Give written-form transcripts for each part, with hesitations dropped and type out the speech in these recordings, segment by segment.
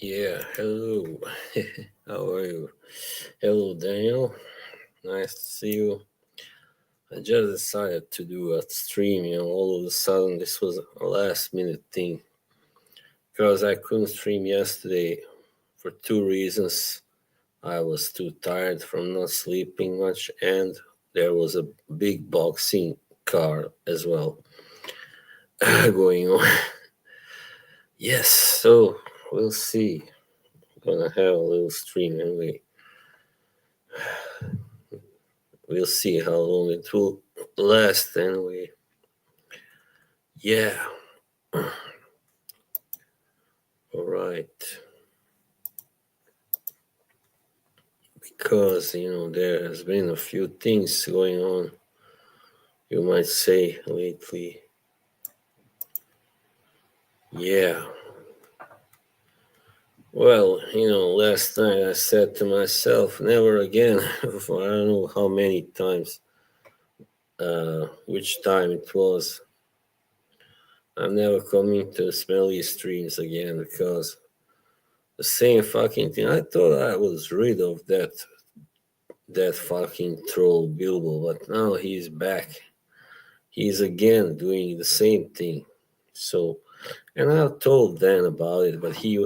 Yeah, hello. How are you? Hello, Daniel. Nice to see you. I just decided to do a stream, all of a sudden this was a last minute thing because I couldn't stream yesterday for two reasons. I was too tired from not sleeping much, and there was a big boxing car as well going on. Yes, so we'll see. Gonna have a little stream anyway. We'll see how long it will last anyway. Yeah, all right. Because, there has been a few things going on, you might say, lately. Yeah. Well, last night I said to myself, never again, for I don't know how many times, which time it was. I'm never coming to smelly streams again because the same fucking thing. I thought I was rid of that fucking troll Bilbo, but now he's back. He's again doing the same thing. So, and I've told Dan about it, but he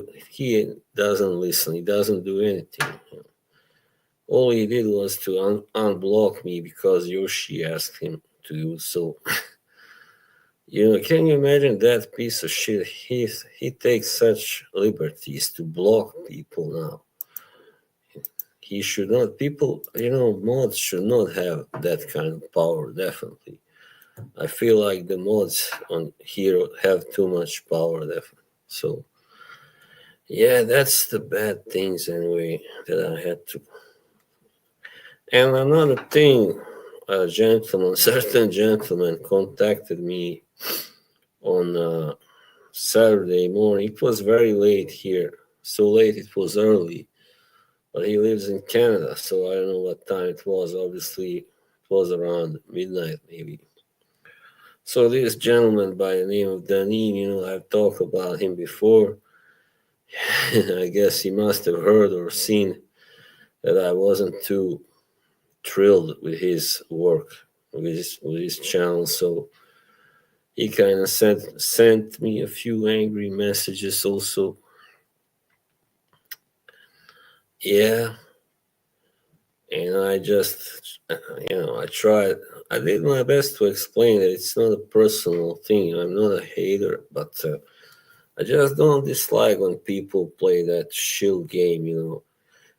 doesn't listen. He doesn't do anything. All he did was to unblock me because Yoshi asked him to do so. Can you imagine that piece of shit? He takes such liberties to block people now. He should not. People, mods should not have that kind of power. Definitely. I feel like the mods on here have too much power, definitely. So, yeah, that's the bad things anyway that I had to. And another thing, a gentleman, certain gentleman contacted me on Saturday morning. It was very late here, so late it was early. But he lives in Canada, so I don't know what time it was. Obviously, it was around midnight, maybe. So this gentleman by the name of Danin, I've talked about him before. I guess he must have heard or seen that I wasn't too thrilled with his work, with his channel. So he kind of sent me a few angry messages also. Yeah, and I just, I tried. I did my best to explain that it's not a personal thing. I'm not a hater, but I just don't dislike when people play that shill game.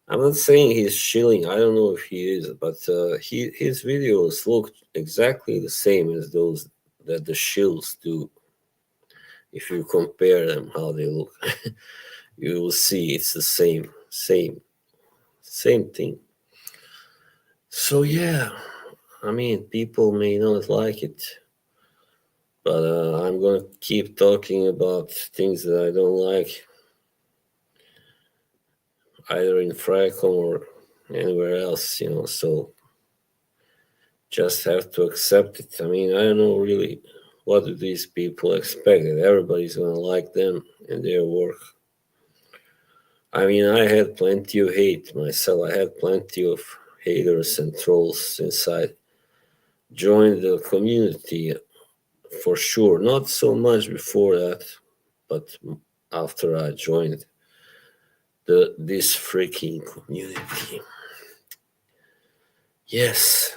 I'm not saying he's shilling. I don't know if he is, but his videos look exactly the same as those that the shills do. If you compare them, how they look, you will see it's the same thing. So yeah, I mean, people may not like it, but I'm gonna keep talking about things that I don't like, either in Fracom or anywhere else. So just have to accept it. I mean, I don't know really what do these people expect that everybody's gonna like them and their work. I mean, I had plenty of hate myself. I had plenty of haters and trolls since I joined the community, for sure. Not so much before that, but after I joined this freaking community. Yes.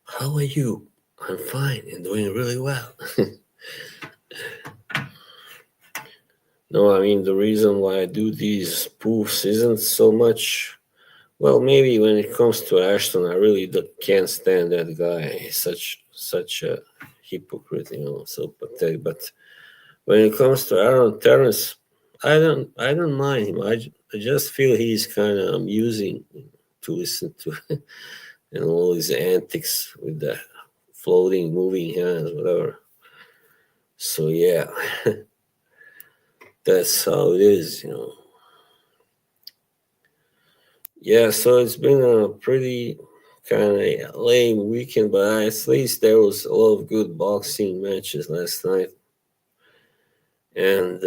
How are you? I'm fine and doing really well. No, I mean, the reason why I do these spoofs isn't so much. Well, maybe when it comes to Ashton, I really can't stand that guy. He's such a hypocrite, so pathetic. But when it comes to Aaron Terrence, I don't mind him. I just feel he's kind of amusing to listen to, and all his antics with the floating, moving hands, whatever. So yeah, that's how it is. Yeah, so it's been a pretty kind of lame weekend, but at least there was a lot of good boxing matches last night. And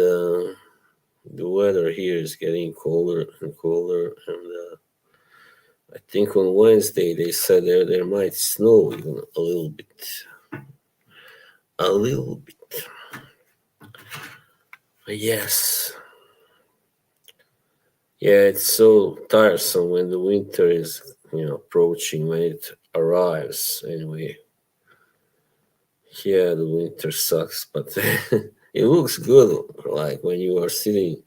The weather here is getting colder and colder, and I think on Wednesday they said there might snow even a little bit. A little bit. Yes. Yeah, it's so tiresome when the winter is, approaching, when it arrives. Anyway, yeah, the winter sucks, but it looks good. Like when you are sitting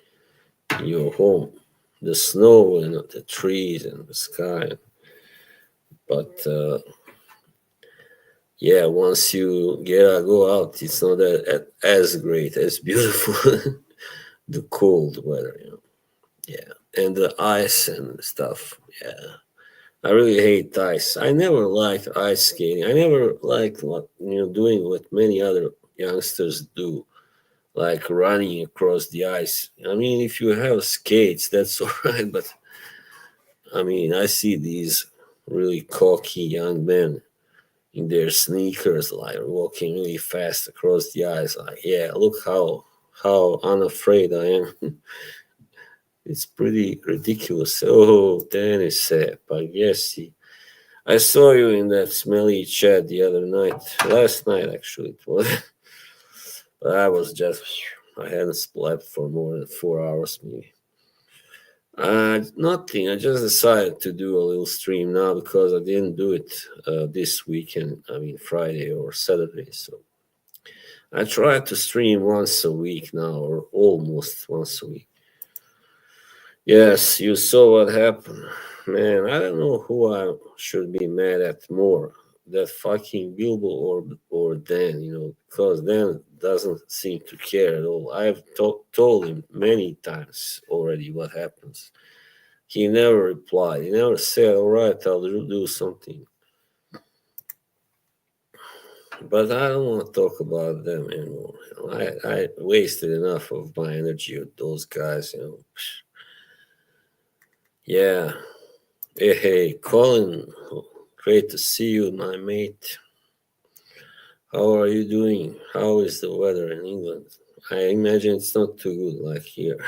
in your home, the snow and the trees and the sky. But yeah, once you go out, it's not as great, as beautiful. The cold weather. Yeah, and the ice and stuff. Yeah. I really hate ice. I never liked ice skating. I never liked what doing what many other youngsters do, like running across the ice. I mean, if you have skates, that's all right. But I mean, I see these really cocky young men in their sneakers, like walking really fast across the ice. Like, yeah, look how unafraid I am. It's pretty ridiculous. Oh, Dennis, but yes, I saw you in that smelly chat the other night. Last night, actually, it was. But I hadn't slept for more than 4 hours, maybe. Nothing. I just decided to do a little stream now because I didn't do it this weekend. I mean, Friday or Saturday. So I try to stream once a week now, or almost once a week. Yes, you saw what happened. Man, I don't know who I should be mad at more. That fucking Bilbo or Dan, because Dan doesn't seem to care at all. I've told him many times already what happens. He never replied. He never said, "All right, I'll do something." But I don't want to talk about them anymore. I wasted enough of my energy with those guys. Yeah. Hey, Colin, great to see you, my mate. How are you doing? How is the weather in England? I imagine it's not too good like here,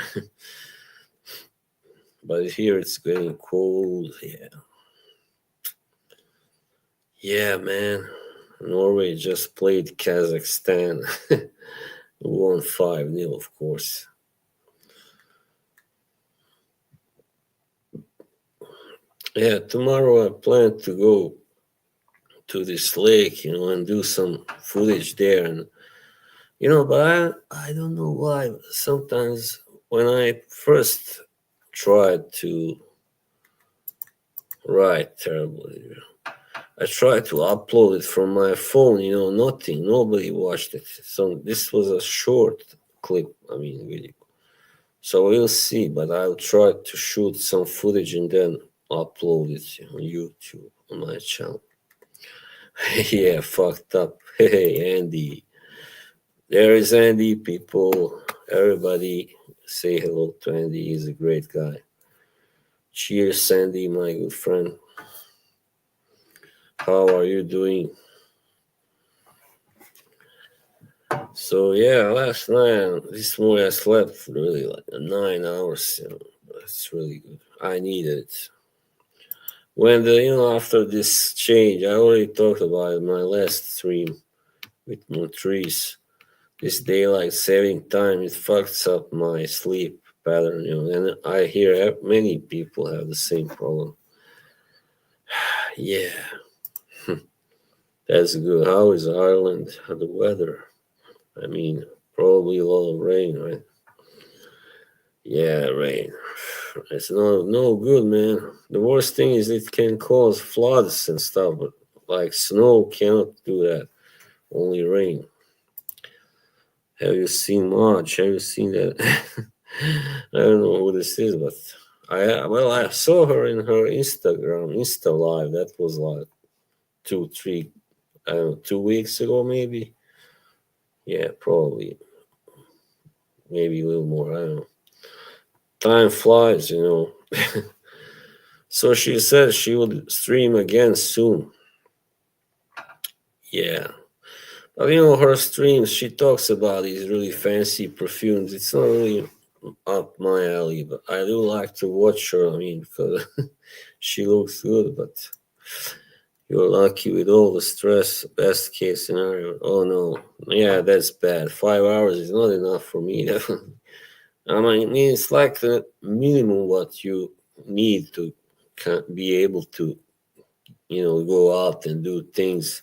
but here it's getting cold. Yeah, yeah, man. Norway just played Kazakhstan, won 5-0, of course. Yeah, tomorrow I plan to go to this lake, and do some footage there, and but I don't know why. Sometimes when I first tried to write terribly, I tried to upload it from my phone. Nothing. Nobody watched it. So this was a short clip. I mean, video. So we'll see. But I'll try to shoot some footage and then upload it on YouTube on my channel. Yeah, fucked up. Hey, Andy. There is Andy, people. Everybody say hello to Andy. He's a great guy. Cheers, Sandy, my good friend. How are you doing? So yeah, last night, this morning I slept really like 9 hours. That's really good. I needed it. When after this change, I already talked about it in my last stream with Montrese. This daylight saving time, it fucks up my sleep pattern. And I hear many people have the same problem. Yeah, that's good. How is Ireland? The weather? I mean, probably a lot of rain, right? Yeah, rain. It's no good, man. The worst thing is it can cause floods and stuff, but like snow cannot do that. Only rain. Have you seen Marge? Have you seen that? I don't know who this is, but I saw her in her Insta live. That was like 2 3 I don't know, 2 weeks ago maybe. Yeah, probably maybe a little more. I don't know. Time flies. So she said she would stream again soon. Yeah. But her streams, she talks about these really fancy perfumes. It's not really up my alley, but I do like to watch her. I mean, because she looks good, but you're lucky with all the stress. Best case scenario. Oh no, yeah, that's bad. 5 hours is not enough for me. I mean, it's like the minimum what you need to be able to, go out and do things.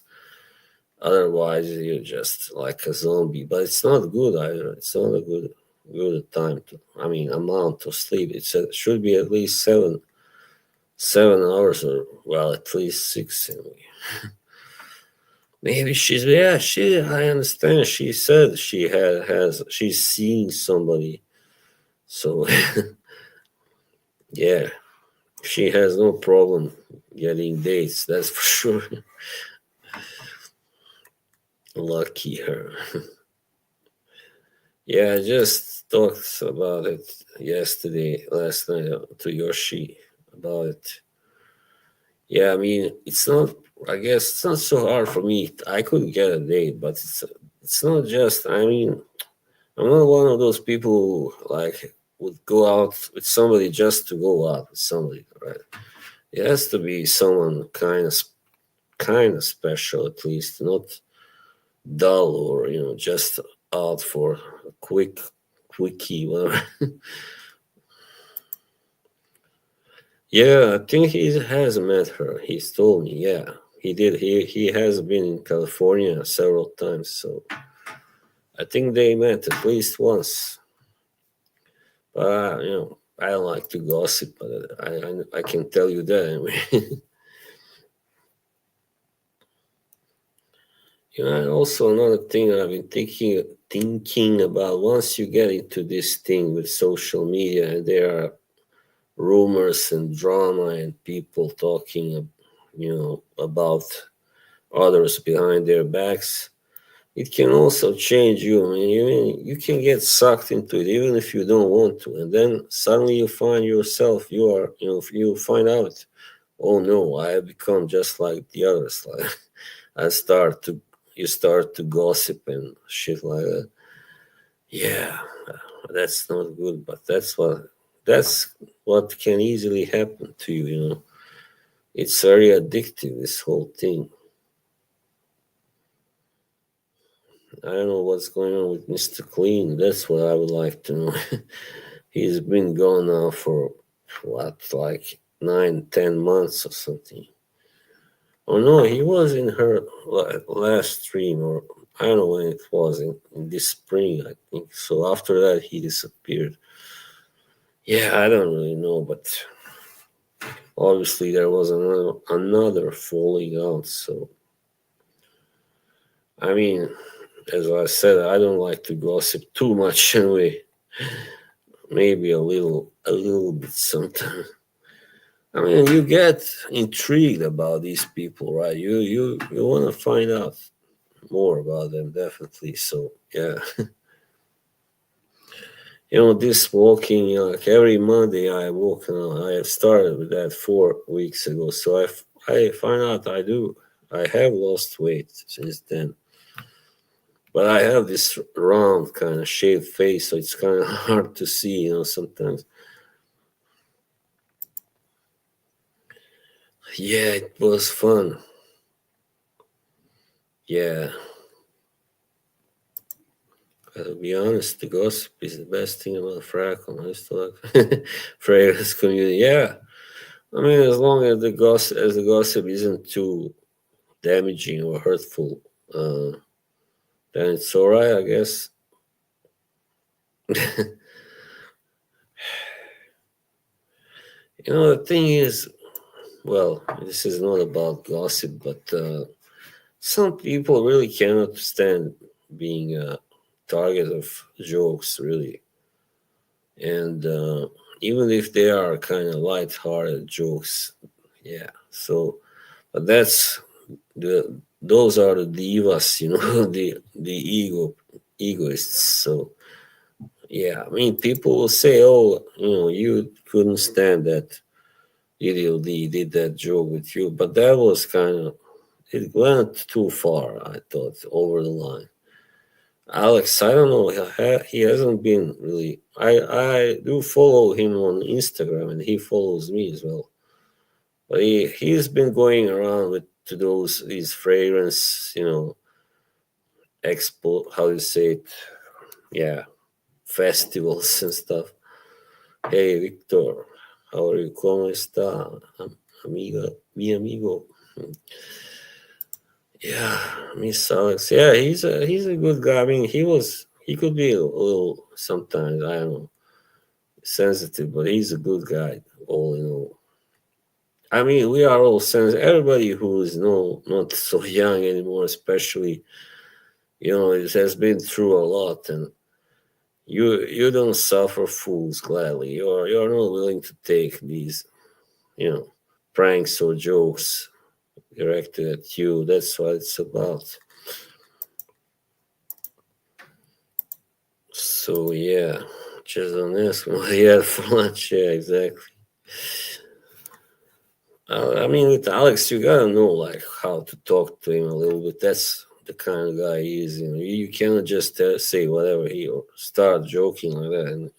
Otherwise, you're just like a zombie. But it's not good either. It's not a good time to. I mean, amount of sleep. Should be at least 7 hours, or well, at least six anyway. Maybe she. I understand. She said she's seeing somebody. So yeah, she has no problem getting dates. That's for sure. Lucky her. Yeah, I just talked about it last night to Yoshi about it. Yeah, I mean, it's not. I guess it's not so hard for me. I could get a date, but it's not just. I mean, I'm not one of those people who like would go out with somebody just to go out with somebody, right? It has to be someone kind of special at least, not dull or just out for a quickie, whatever. Yeah, I think he has met her. He's told me. Yeah, he did. He has been in California several times, so I think they met at least once. But I don't like to gossip, but I can tell you that anyway. And also another thing I've been thinking about. Once you get into this thing with social media, and there are rumors and drama and people talking, about others behind their backs, it can also change you. I mean, you can get sucked into it even if you don't want to, and then suddenly you find yourself, you find out, oh no, I have become just like the others. Like I start to you start to gossip and shit like that. Yeah, that's not good, but that's what can easily happen to you. It's very addictive. This whole thing. I don't know what's going on with Mr. Clean. That's what I would like to know. He's been gone now for what, like 9, 10 months or something. Oh no, he was in her last stream, or I don't know when it was, in this spring, I think. So after that, he disappeared. Yeah, I don't really know, but obviously there was another falling out. So I mean, as I said, I don't like to gossip too much anyway. Maybe a little bit sometimes. I mean, you get intrigued about these people, right? You want to find out more about them, definitely. So yeah, this walking, like every Monday I walk. I have started with that 4 weeks ago. So I find out I have lost weight since then. But I have this round kind of shaved face, so it's kind of hard to see, sometimes. Yeah, it was fun. Yeah, to be honest, the gossip is the best thing about Fracon. I used to like Freya's community. Yeah, I mean, as long as the gossip isn't too damaging or hurtful, uh, then it's all right, I guess. The thing is, well, this is not about gossip, but some people really cannot stand being a target of jokes, really. And even if they are kind of light-hearted jokes, yeah. So, but those are the divas, the egoists. So, yeah, I mean, people will say, "Oh, you couldn't stand that idiot. He did that joke with you," but that was kind of it went too far. I thought over the line. Alex, I don't know. He hasn't been really. I do follow him on Instagram, and he follows me as well. But he's been going around with to these fragrance, expo. How do you say it? Yeah, festivals and stuff. Hey, Victor, how are you? ¿Cómo está, amiga, mi amigo? Yeah, Miss Alex. Yeah, he's a good guy. I mean, he could be a little sometimes. I don't know, sensitive, but he's a good guy. All in all, I mean, we are all sensitive. Everybody who is no not so young anymore, especially, it has been through a lot, and you don't suffer fools gladly. You're not willing to take these, you know, pranks or jokes directed at you. That's what it's about. So yeah, just don't ask what he had for lunch. Yeah, exactly. I mean, with Alex, you gotta know like how to talk to him a little bit. That's the kind of guy he is. You cannot just say whatever he or start joking like that and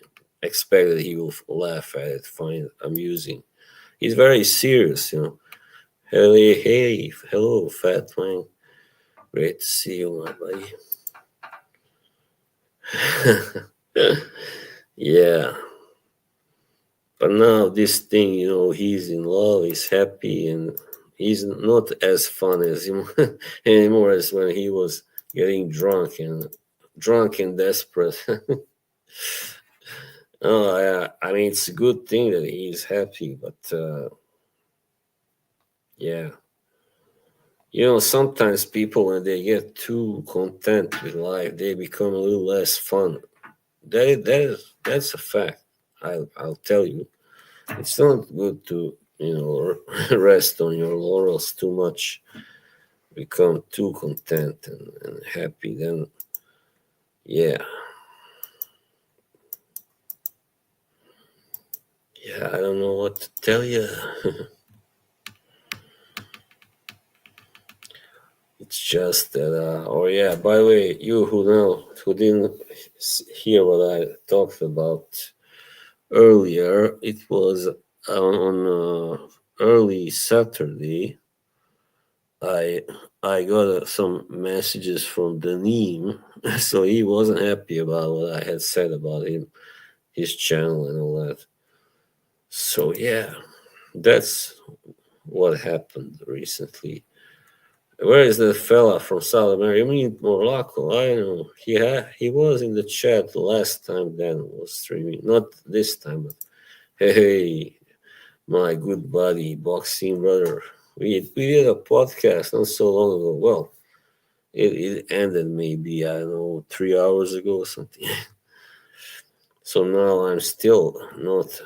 expect that he will laugh at it, find it amusing. He's very serious. Hey, hello, fat man. Great to see you, my buddy. Yeah, but now this thing, he's in love, he's happy, and he's not as fun as him anymore as when he was getting drunk and desperate. Oh, yeah. I mean, it's a good thing that he's happy, but yeah, sometimes people when they get too content with life, they become a little less fun. That's a fact. I'll tell you. It's not good to rest on your laurels too much, become too content and happy. Then yeah, yeah, I don't know what to tell you. It's just that. Or yeah, by the way, you who didn't hear what I talked about earlier, it was on early Saturday. I I got some messages from Denim, so he wasn't happy about what I had said about his channel and all that. So yeah, that's what happened recently. Where is the fella from South America? I mean Morocco. I know he was in the chat last time Dan was streaming. Not this time, but hey, my good buddy, boxing brother. We did a podcast not so long ago. Well, it ended maybe, I don't know, 3 hours ago or something. So now I'm still not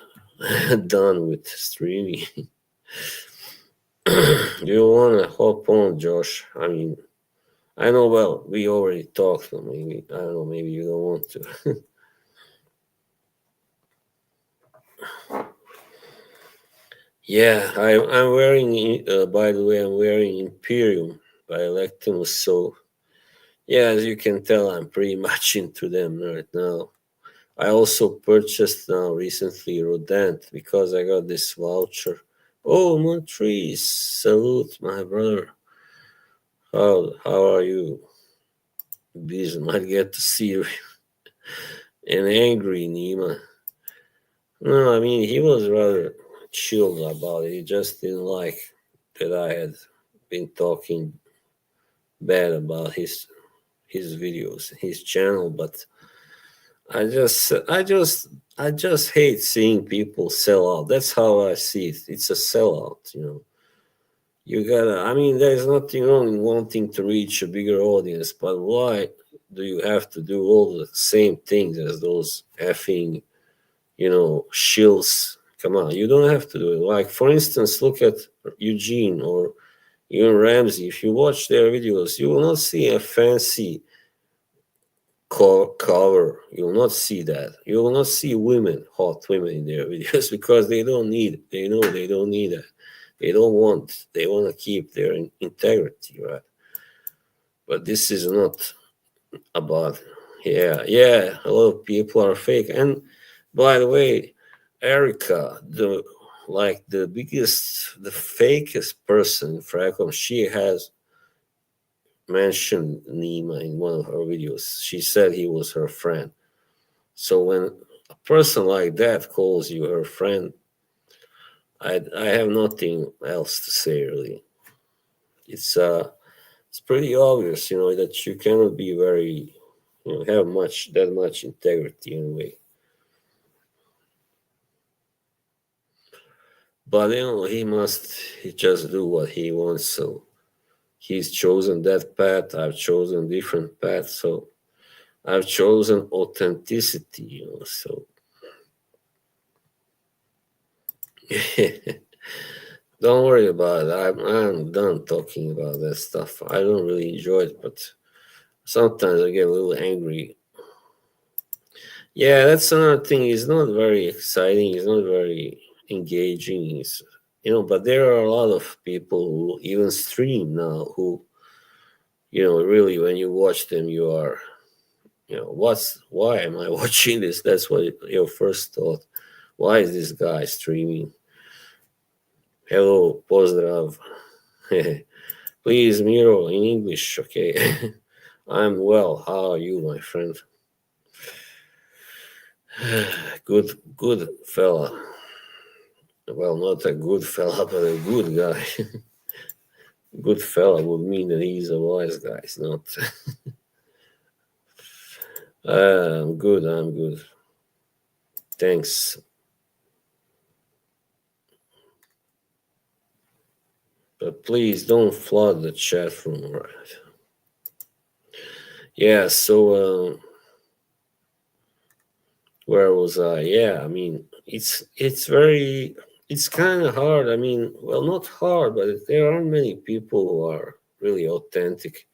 done with streaming. Do you want to hop on, Josh? I mean, I know, well, we already talked, so maybe, I don't know, maybe you don't want to. Yeah, I'm wearing, by the way, I'm wearing Imperium by Electimus. So, yeah, as you can tell, I'm pretty much into them right now. I also purchased now recently Rodent because I got this voucher. Oh, Montrese, salute, my brother. How are you? Busy, might get to see you. And angry, Nima. No, I mean he was rather chill about it. He just didn't like that I had been talking bad about his videos, his channel, but I just hate seeing people sell out. That's how I see it. It's a sellout. You gotta. I mean, there's nothing wrong in wanting to reach a bigger audience, but why do you have to do all the same things as those effing, shills? Come on, you don't have to do it. Like for instance, look at Eugene or even Ramsey. If you watch their videos, you will not see a fancy cover. You will not see that. You will not see hot women in their videos because they don't need it. They know they don't need that. They don't want. They want to keep their integrity, right? But this is not. about, yeah, a lot of people are fake. And by the way, Erica, the fakest person in Fracom, she has mentioned Nima in one of her videos. She said he was her friend. So when a person like that calls you her friend, I have nothing else to say really. It's it's pretty obvious, that you cannot be very, have that much integrity in a way. But he just do what he wants. So he's chosen that path. I've chosen different paths. So I've chosen authenticity. So don't worry about it. I'm done talking about that stuff. I don't really enjoy it, but sometimes I get a little angry. Yeah, that's another thing. It's not very exciting. It's not very engaging. But there are a lot of people who even stream now who, really when you watch them, you are, why am I watching this? That's what your first thought. Why is this guy streaming? Hello, pozdrav. Please, Miro, in English, okay? I'm well. How are you, my friend? Good fella. Well, not a good fella, but a good guy. Good fella would mean that he's a wise guy. It's not. I'm good. I'm good. Thanks. But please don't flood the chat room, right? Yeah. So where was I? Yeah. I mean, it's kind of hard. I mean, well, not hard, but there aren't many people who are really authentic.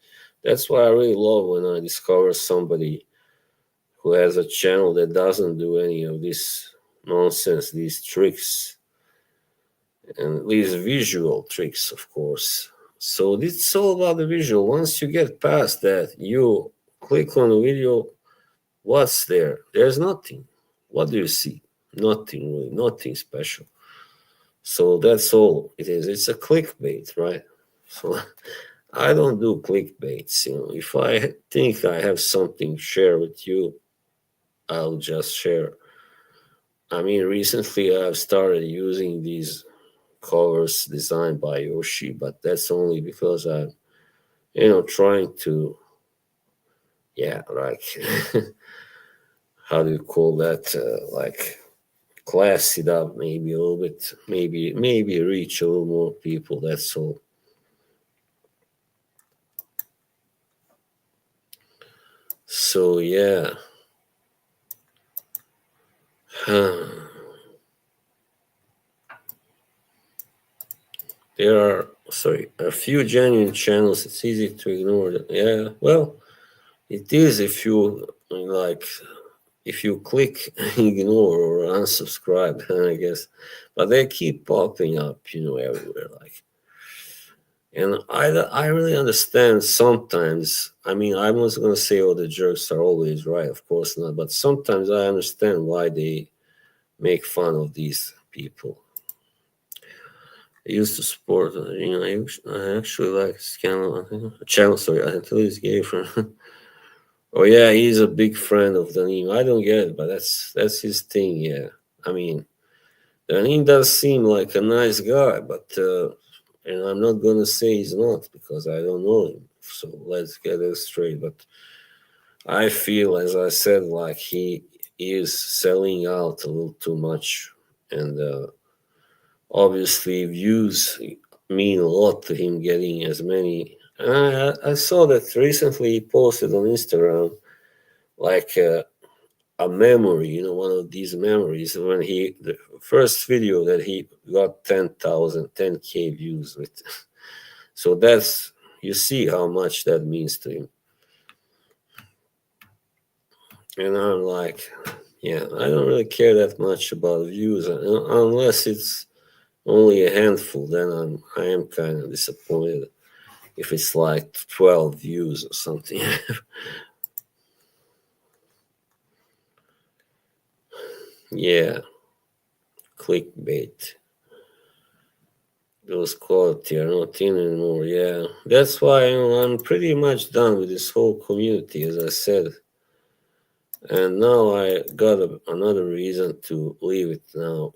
That's why I really love when I discover somebody who has a channel that doesn't do any of this nonsense, these tricks, and these visual tricks, of course. So it's all about the visual. Once you get past that, you click on the video, what's there? There's nothing. What do you see? Nothing really, nothing special. So that's all it is. It's a clickbait, right? So I don't do clickbaits. If I think I have something to share with you, I'll just share. I mean, recently I've started using these covers designed by Yoshi, but that's only because I'm, trying to, yeah, like, how do you call that? Like, class it up maybe a little bit, maybe reach a little more people. That's all. So, yeah. There are, sorry, a few genuine channels. It's easy to ignore them. Yeah, well, it is if you click ignore or unsubscribe, I guess, but they keep popping up, everywhere. And I really understand sometimes. I mean, I'm not going to say all the jerks are always right, of course not, but sometimes I understand why they make fun of these people. I used to support, I actually like this channel, sorry, I until he's gay from. Oh yeah, he's a big friend of Danim. I don't get it, but that's his thing. Yeah, I mean, Danim does seem like a nice guy, but and I'm not gonna say he's not because I don't know him. So let's get it straight. But I feel, as I said, like he is selling out a little too much, and obviously views mean a lot to him getting as many. And I saw that recently he posted on Instagram like a memory, one of these memories when the first video that he got 10,000, 10K views with. So you see how much that means to him. And I'm like, yeah, I don't really care that much about views unless it's only a handful. Then I am kind of disappointed if it's like 12 views or something. Yeah, clickbait. Those quality are not in anymore. Yeah, that's why I'm pretty much done with this whole community, as I said. And now I got another reason to leave it now.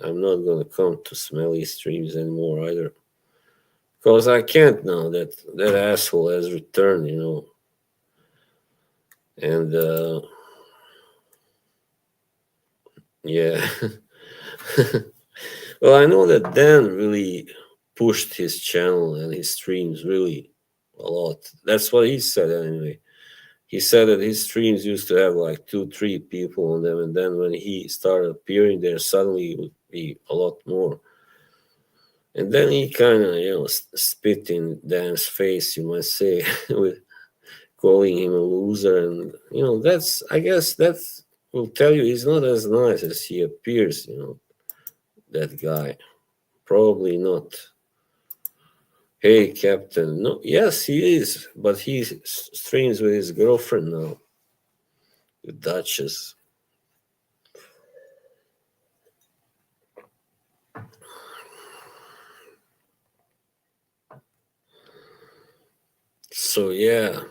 I'm not gonna come to smelly streams anymore either. Because I can't now that that asshole has returned. And yeah. Well, I know that Dan really pushed his channel and his streams really a lot. That's what he said anyway. He said that his streams used to have like two, three people on them, and then when he started appearing there, suddenly it would be a lot more. And then he kind of, spit in Dan's face, you might say, with calling him a loser. And, that's, I guess, that will tell you he's not as nice as he appears, that guy. Probably not. Hey, Captain. No, yes, he is, but he streams with his girlfriend now, the Duchess. So, yeah,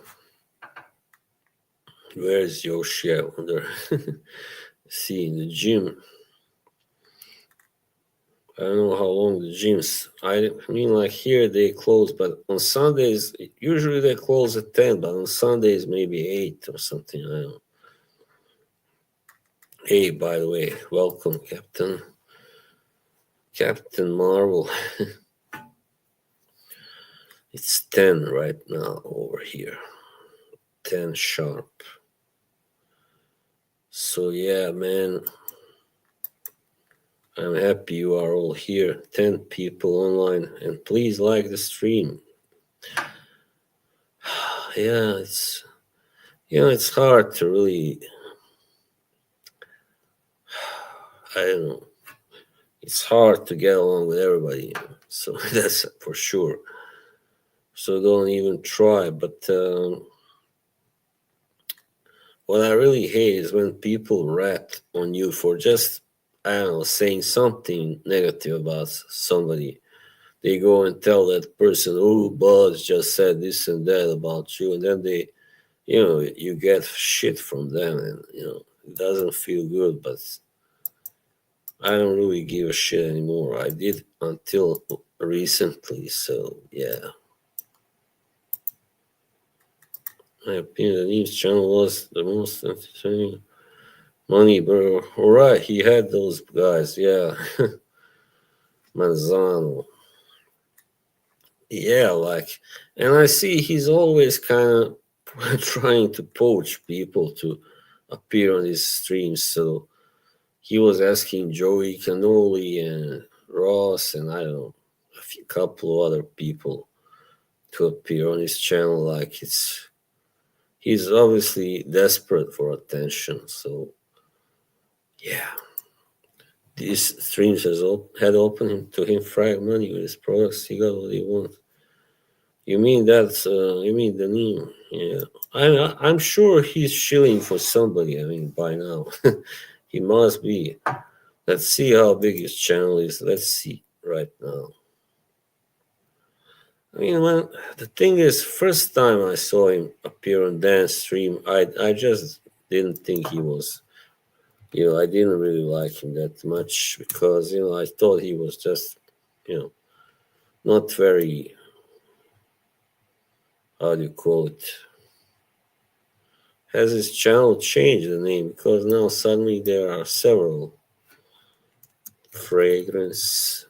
where's Yoshi? I wonder. See, in the gym. I don't know how long the gyms. I mean, like here they close, but on Sundays usually they close at 10, but on Sundays maybe 8 or something. I don't know. Hey, by the way, welcome, Captain Marvel. It's 10 right now over here. 10 sharp. So yeah, man, I'm happy you are all here. 10 people online, and please like the stream. Yeah, it's hard to really. I don't know. It's hard to get along with everybody, so that's for sure. So don't even try. But what I really hate is when people rat on you for just, I don't know, saying something negative about somebody. They go and tell that person, "Oh, boss just said this and that about you," and then you get shit from them, and it doesn't feel good. But I don't really give a shit anymore. I did until recently, so yeah. My opinion, the news channel was the most entertaining. Money, bro. Alright, he had those guys, yeah. Manzano. Yeah, like, and I see he's always kind of trying to poach people to appear on his streams. So he was asking Joey Canoli and Ross and I don't know, a few couple of other people to appear on his channel. Like he's obviously desperate for attention. So yeah, these streams had opened to him frag money with his products. He got what he wanted. You mean that's you mean the name? Yeah, I'm sure he's shilling for somebody. I mean, by now he must be. Let's see how big his channel is. Let's see right now. I mean, when the thing is, first time I saw him appear on dance stream, I just didn't think he was. I didn't really like him that much because I thought he was just you know not very, how do you call it, has his channel changed the name because now suddenly there are several fragrance.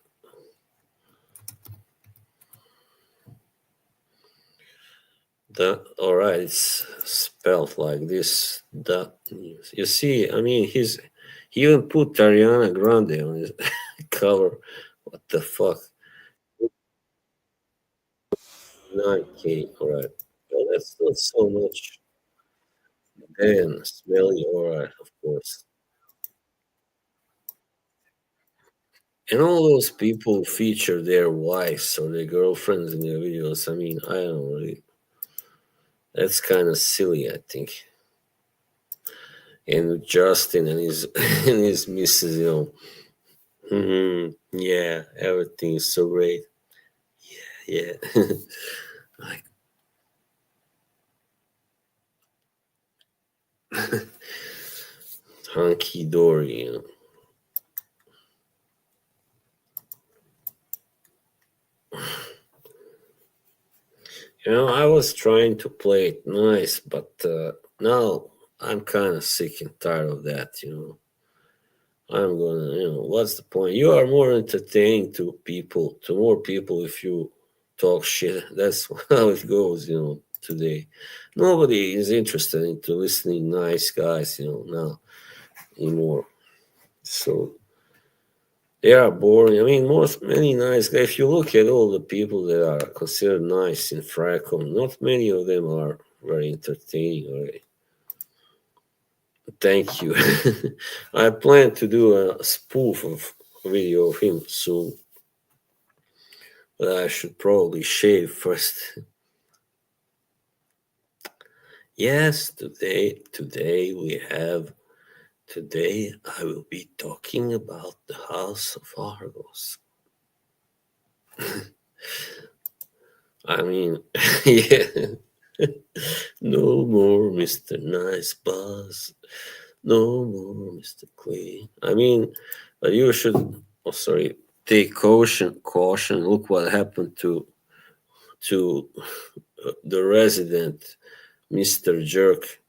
All right, it's spelled like this. That you see, I mean, he even put Ariana Grande on his cover. What the fuck? 9K. All right, well, that's not so much. Then smelly. All right, of course. And all those people feature their wives or their girlfriends in their videos. I mean, I don't really. That's kind of silly, I think. and with Justin and his and his missus, yeah, everything is so great. Yeah, like hunky dory. I was trying to play it nice, but now I'm kind of sick and tired of that. I'm gonna, what's the point? You are more entertaining to people, to more people if you talk shit. That's how it goes, today. Nobody is interested into listening nice guys, now anymore. So they are boring. I mean, many nice guys. If you look at all the people that are considered nice in Fracom, not many of them are very entertaining. Already. Thank you. I plan to do a spoof of video of him soon, but I should probably shave first. Yes, today I will be talking about the House of Argos. I mean, yeah. No more Mr. Nice Boss. No more Mr. Clean. I mean, but you should, sorry, take caution. Look what happened to the resident Mr. Jerk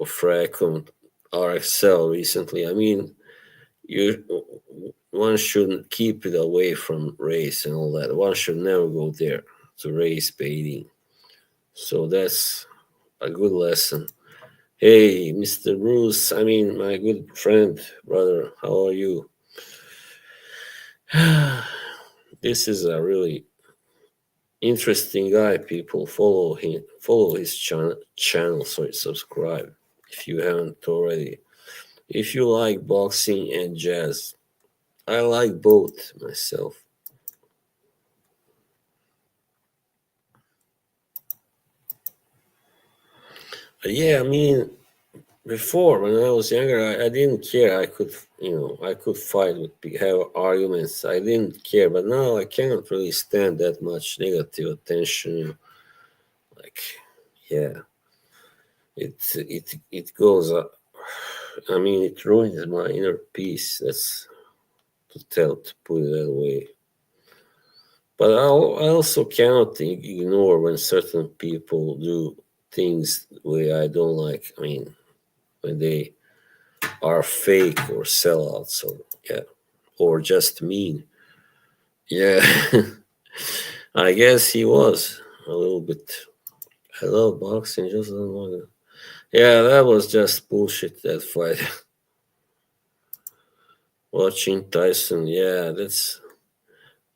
of Fracom RXL recently. I mean, you one shouldn't keep it away from race and all that. One should never go there to race baiting. So that's a good lesson. Hey, Mr. Bruce, I mean, my good friend, brother, how are you? This is a really interesting guy. People follow his channel, sorry, subscribe if you haven't already. If you like boxing and jazz, I like both myself. Yeah, I mean, before when I was younger, I didn't care. I could fight with have arguments. I didn't care, but now I cannot really stand that much negative attention. Like, yeah, it goes up. I mean, it ruins my inner peace. That's to put it that way. But I also cannot ignore when certain people do things the way I don't like. I mean, when they are fake or sellouts, or yeah, or just mean. Yeah, I guess he was a little bit. I love boxing, just don't want to. Yeah, that was just bullshit. That fight. Watching Tyson, yeah, that's.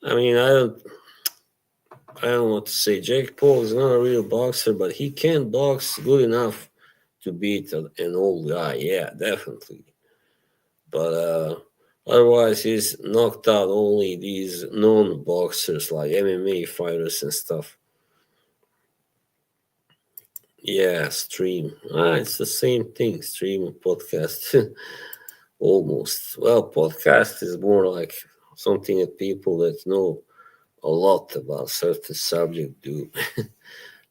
I mean, I don't want to say Jake Paul is not a real boxer, but he can box good enough to beat an old guy. Yeah, definitely. But otherwise, he's knocked out only these known boxers like MMA fighters and stuff. Yeah, stream. It's the same thing. Stream and podcast, almost. Well, podcast is more like something that people that know a lot about certain subject do.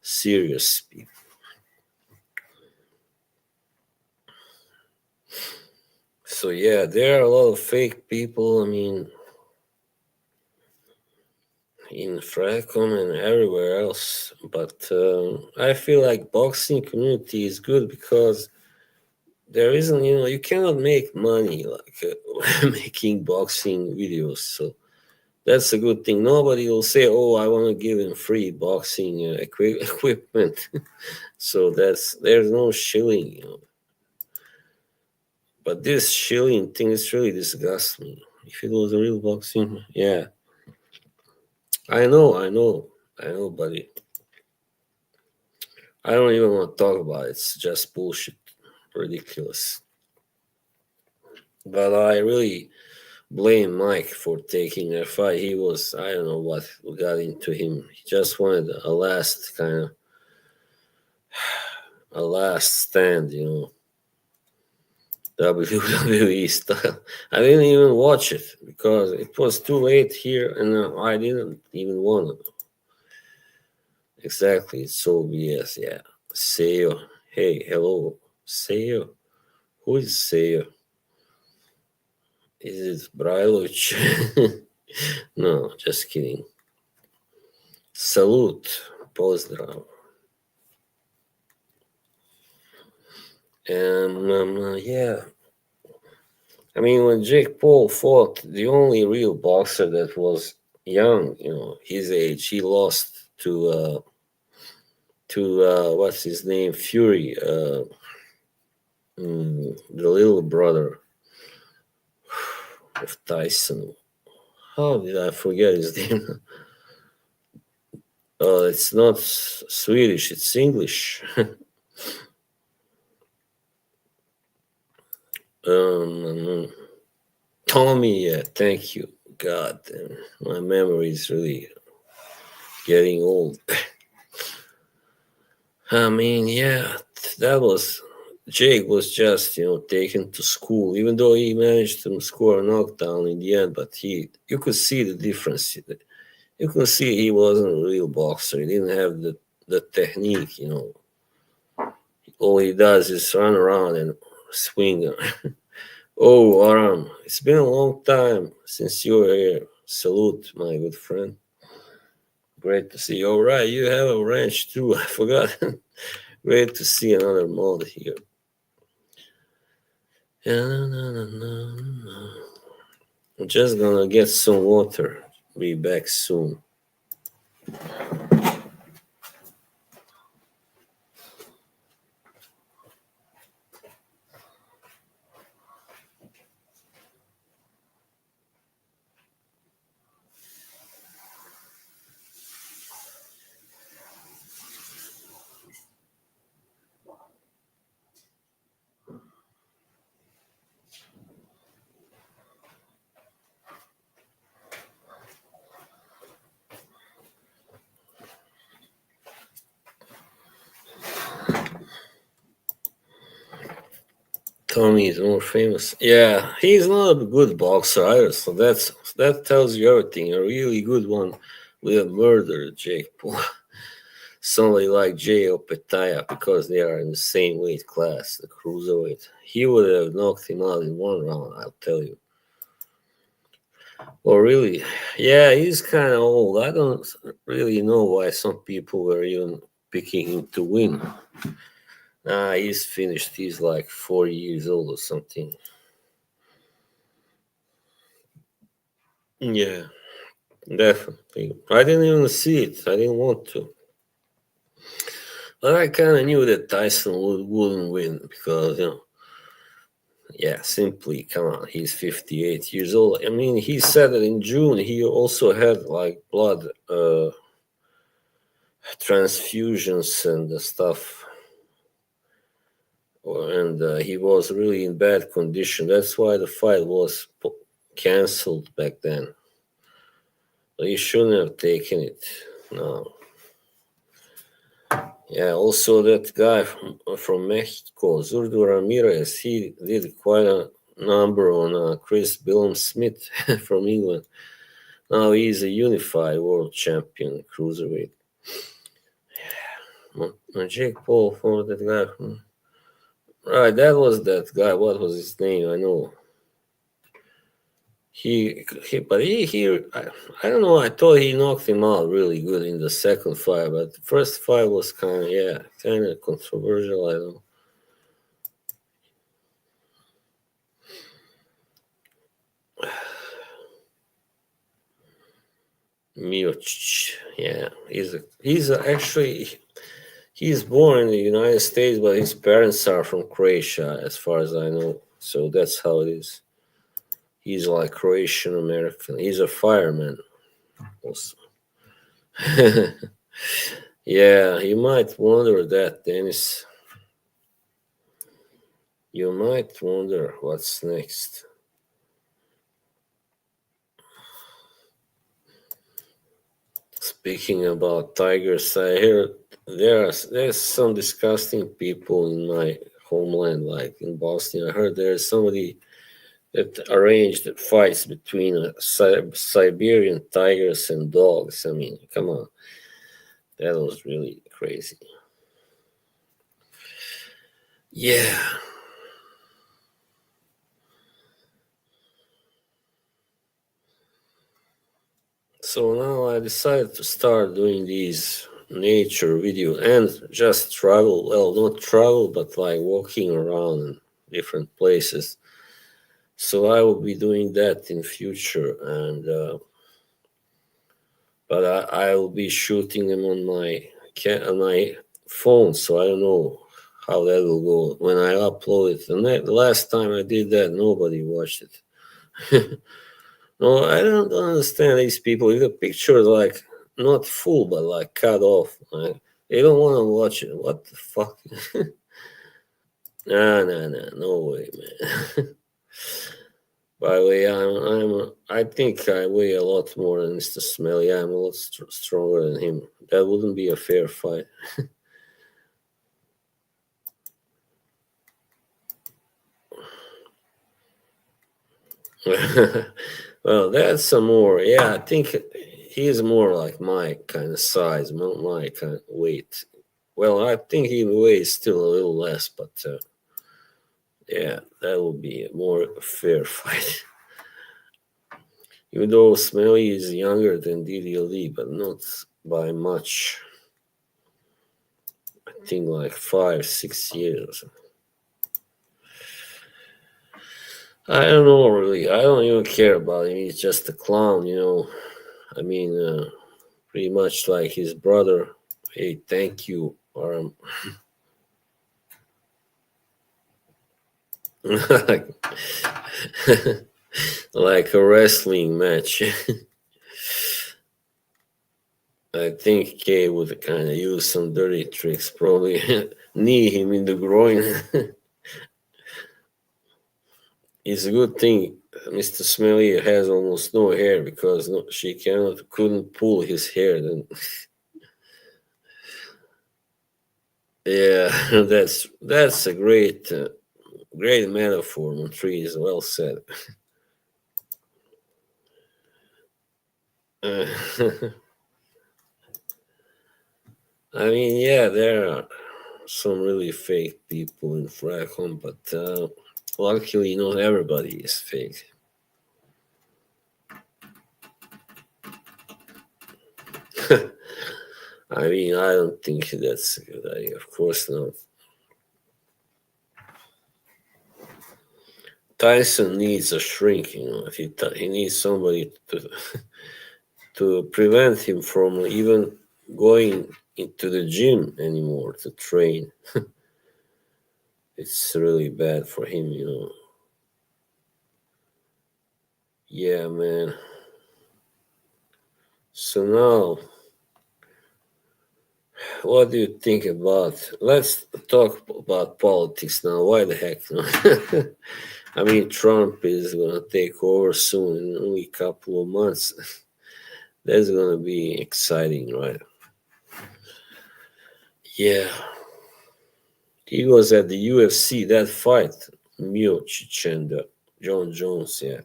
Serious people. So yeah, there are a lot of fake people. I mean, in Fracom and everywhere else. But I feel like boxing community is good because there isn't, you cannot make money like making boxing videos. So that's a good thing. Nobody will say, "Oh, I want to give him free boxing equipment." So there's no shilling. But this shilling thing is really disgusts me. If it was a real boxing, yeah, I know, buddy. I don't even want to talk about it. It's just bullshit, ridiculous. But I really blame Mike for taking that fight. He was, I don't know what got into him. He just wanted a last stand. WWE style. I didn't even watch it because it was too late here, and I didn't even want to. Exactly, it's so BS. Yeah, Seo. Hey, hello, Seo. Who is Seo? Is it Brailovich? No, just kidding. Salute, pozdrav. And yeah, I mean, when Jake Paul fought, the only real boxer that was young, his age, he lost to what's his name, Fury, the little brother of Tyson. How did I forget his name? It's not Swedish, it's English. Um, Tommy, yeah, thank you. God, my memory is really getting old. I mean, yeah, that was Jake was just taken to school, even though he managed to score a knockdown in the end. But you could see the difference. You could see he wasn't a real boxer. He didn't have the technique. All he does is run around and swing. Oh, Aram, it's been a long time since you were here. Salute, my good friend. Great to see you. All right, you have a ranch too. I forgot. Great to see another mod here. I'm just gonna get some water. Be back soon. Tommy is more famous. Yeah, he's not a good boxer either, so that tells you everything. A really good one would have murdered Jake Paul. Somebody like Jay Opetaya, because they are in the same weight class, the cruiserweight. He would have knocked him out in one round, I'll tell you. Oh, really? Yeah, he's kind of old. I don't really know why some people were even picking him to win. Nah, he's finished. He's like 40 years old or something. Yeah, definitely. I didn't even see it. I didn't want to. But I kind of knew that Tyson wouldn't win because, yeah, simply, come on, he's 58 years old. I mean, he said that in June he also had like blood transfusions and stuff, and he was really in bad condition. That's why the fight was canceled back then. He shouldn't have taken it. No. Yeah, also that guy from Mexico, Zurdo Ramirez, he did quite a number on Chris Billum Smith from England. Now he's a unified world champion cruiserweight. Jake Paul for that guy. Right, that was that guy. What was his name? I know. I don't know. I thought he knocked him out really good in the second fight, but the first fight was kind of controversial. I don't know. Miocic, yeah, he's born in the United States, but his parents are from Croatia, as far as I know. So that's how it is. He's like Croatian American. He's a fireman, also. Yeah, you might wonder that, Dennis. You might wonder what's next. Speaking about tigers, I heard there's some disgusting people in my homeland, like in Bosnia. I heard there's somebody that arranged fights between Siberian tigers and dogs. I mean, come on, that was really crazy. Yeah. So now I decided to start doing these nature video and just travel. Well, not travel, but like walking around in different places. So I will be doing that in future, and but I will be shooting them on on my phone. So I don't know how that will go when I upload it. And the last time I did that, nobody watched it. No, I don't understand these people. If the picture is like not full, but like cut off, like, they don't want to watch it. What the fuck? Nah, nah, nah, no way, man. By the way, I think I weigh a lot more than Mr. Smelly. I'm a lot stronger than him. That wouldn't be a fair fight. Well, that's some more. Yeah, I think he's more like my kind of size, my kind of weight. Well, I think he weighs still a little less, but yeah, that will be a more fair fight. Even though Smelly is younger than DDLD, but not by much. I think like 5, 6 years. I don't know really. I don't even care about him. He's just a clown, you know. I mean, pretty much like his brother. Hey, thank you. Or like, like a wrestling match. I think Kay would kind of use some dirty tricks, probably knee him in the groin. It's a good thing Mr. Smelly has almost no hair because she couldn't pull his hair. Then, yeah, that's a great metaphor. Montreal is well said. Uh, I mean, yeah, there are some really fake people in Fracom, but luckily, not everybody is fake. I mean, I don't think that's a good idea. Of course not. Tyson needs a shrink, you know. He needs somebody to prevent him from even going into the gym anymore to train. It's really bad for him, you know. Yeah, man. So now, what do you think about? Let's talk about politics now. Why the heck? No? I mean, Trump is gonna take over soon in only a couple of months. That's gonna be exciting, right? Yeah, he was at the UFC that fight, Miocic and John Jones. Yeah,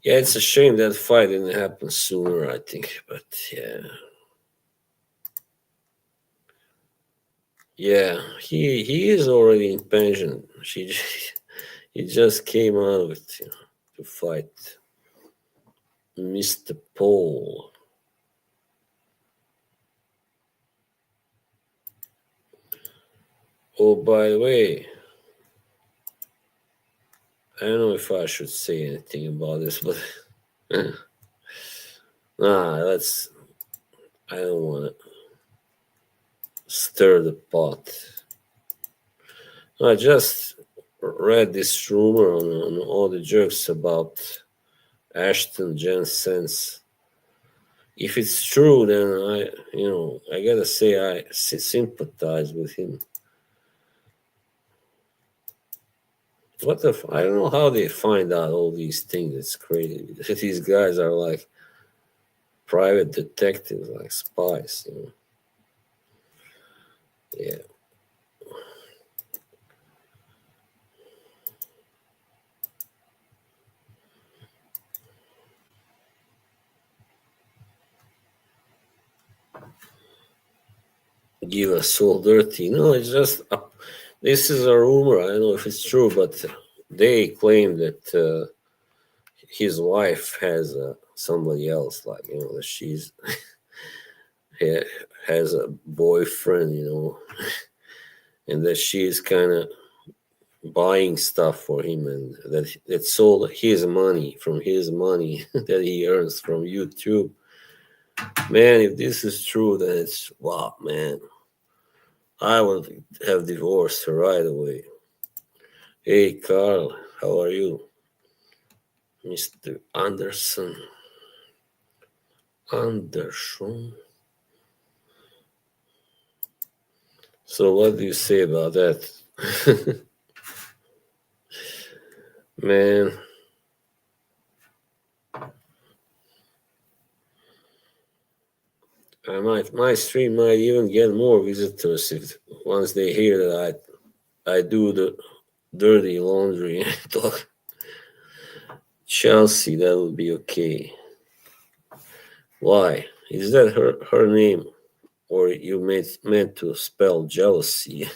yeah. It's a shame that fight didn't happen sooner. I think, but yeah, yeah. He is already in pension. He just came out of it, you know, to fight Mr. Paul. Oh, by the way, I don't know if I should say anything about this, but nah, let's. I don't want to stir the pot. I just read this rumor on all the jokes about Ashton Jensen's. If it's true, then I gotta say I sympathize with him. I don't know how they find out all these things. It's crazy. These guys are like private detectives, like spies. You know? Yeah. give a soul dirty. No, it's just this is a rumor. I don't know if it's true, but they claim that his wife has somebody else, like that she's has a boyfriend, and that she's kind of buying stuff for him, and that's all his money from his money that he earns from YouTube. Man, if this is true, then it's wow, man. I would have divorced her right away. Hey, Carl, how are you, Mr. Anderson? Anderson. So, what do you say about that, man? My stream might even get more visitors if once they hear that I do the dirty laundry and talk Chelsea. That would be okay. Why is that her name, or you meant to spell jealousy?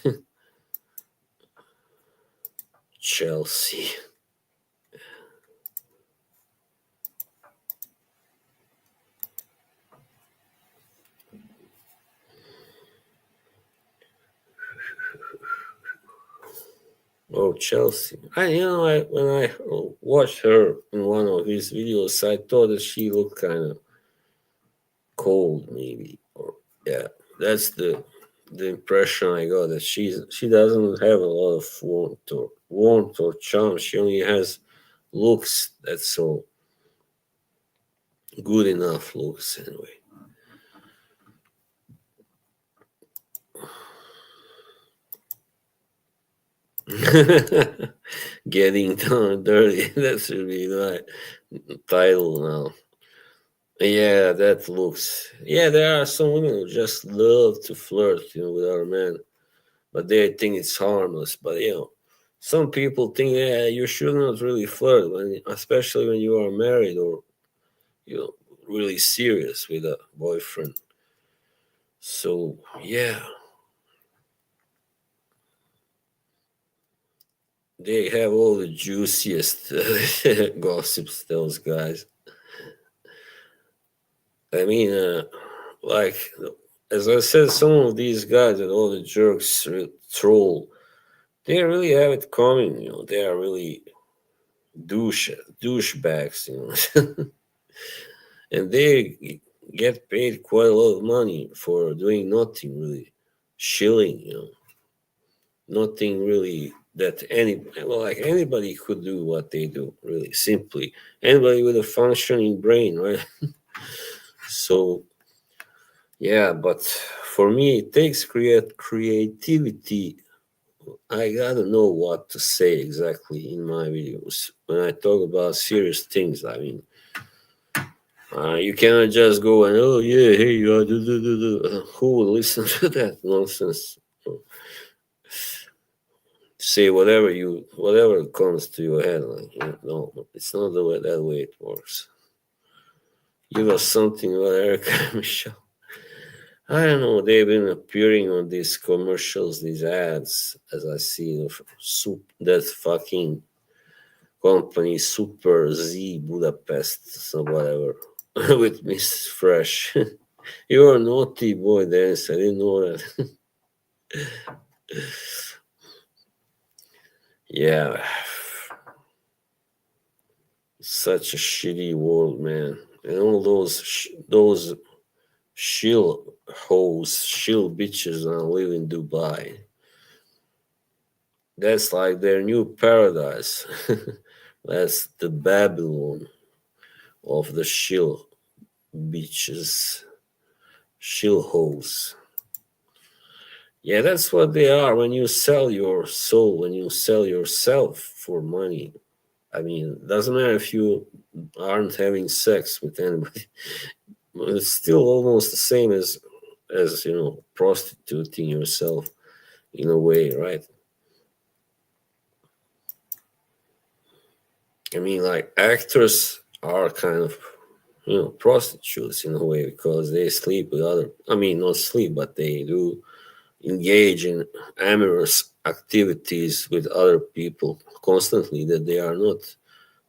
Chelsea. Oh, Chelsea. When I watched her in one of his videos, I thought that she looked kind of cold, maybe. Or yeah, that's the impression I got, that she doesn't have a lot of warmth or charm. She only has looks. That's so good enough looks anyway. Getting down dirty. That should be my title now. Yeah, that looks. Yeah, there are some women who just love to flirt, with other men, but they think it's harmless. But some people think, yeah, you should not really flirt especially when you are married or really serious with a boyfriend. So yeah, they have all the juiciest gossips. Those guys. I mean, like as I said, some of these guys and all the jerks troll. They really have it coming. They are really douchebags. And they get paid quite a lot of money for doing nothing really, shilling. Nothing really that like anybody could do what they do. Really, simply anybody with a functioning brain, right? So yeah, but for me, it takes creativity. I gotta know what to say exactly in my videos when I talk about serious things. I mean, you cannot just go and oh yeah, hey, who will listen to that nonsense? Say whatever comes to your head. Like no, it's not that way it works. Give us something about Erica Michelle. I don't know. They've been appearing on these commercials, these ads, as I see of that fucking company Super Z Budapest, so whatever, with Miss Fresh. You're a naughty boy, Dennis. I didn't know that. Yeah, such a shitty world, man. And all those shill bitches now live in Dubai. That's like their new paradise. That's the Babylon of the shill bitches, shill hoes. Yeah, that's what they are when you sell your soul, when you sell yourself for money. I mean, it doesn't matter if you aren't having sex with anybody. It's still almost the same as prostituting yourself in a way, right? I mean, like actors are kind of prostitutes in a way because they sleep with other. I mean, not sleep, but they do engage in amorous activities with other people constantly that they are not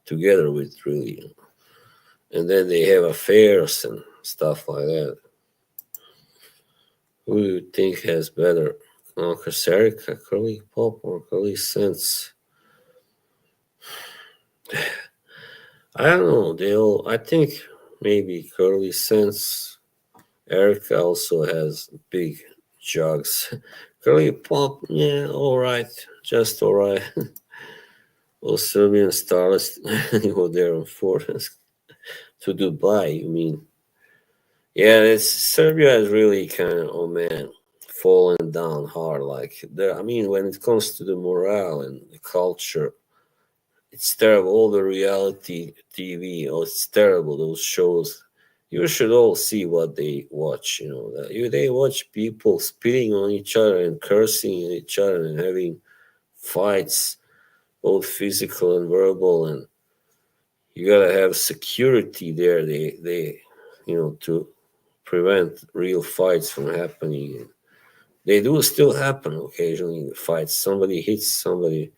together with really, and then they have affairs and stuff like that. Who do you think has better, Marcus Erica, Curly Pop, or Curly Sense? I don't know. They all. I think maybe Curly Sense. Erica also has big jugs. Curly Pop, yeah, all right, just all right. Well, Serbian stars go there on foreigners to Dubai. You mean? Yeah, it's Serbia is really kind of, oh man, fallen down hard. Like there, I mean, when it comes to the morale and the culture, it's terrible. All the reality TV, oh, it's terrible. Those shows, you should all see what they watch. They watch people spitting on each other and cursing at each other and having fights, both physical and verbal, and you gotta have security there. To prevent real fights from happening. They do still happen occasionally. The fights, somebody hits somebody.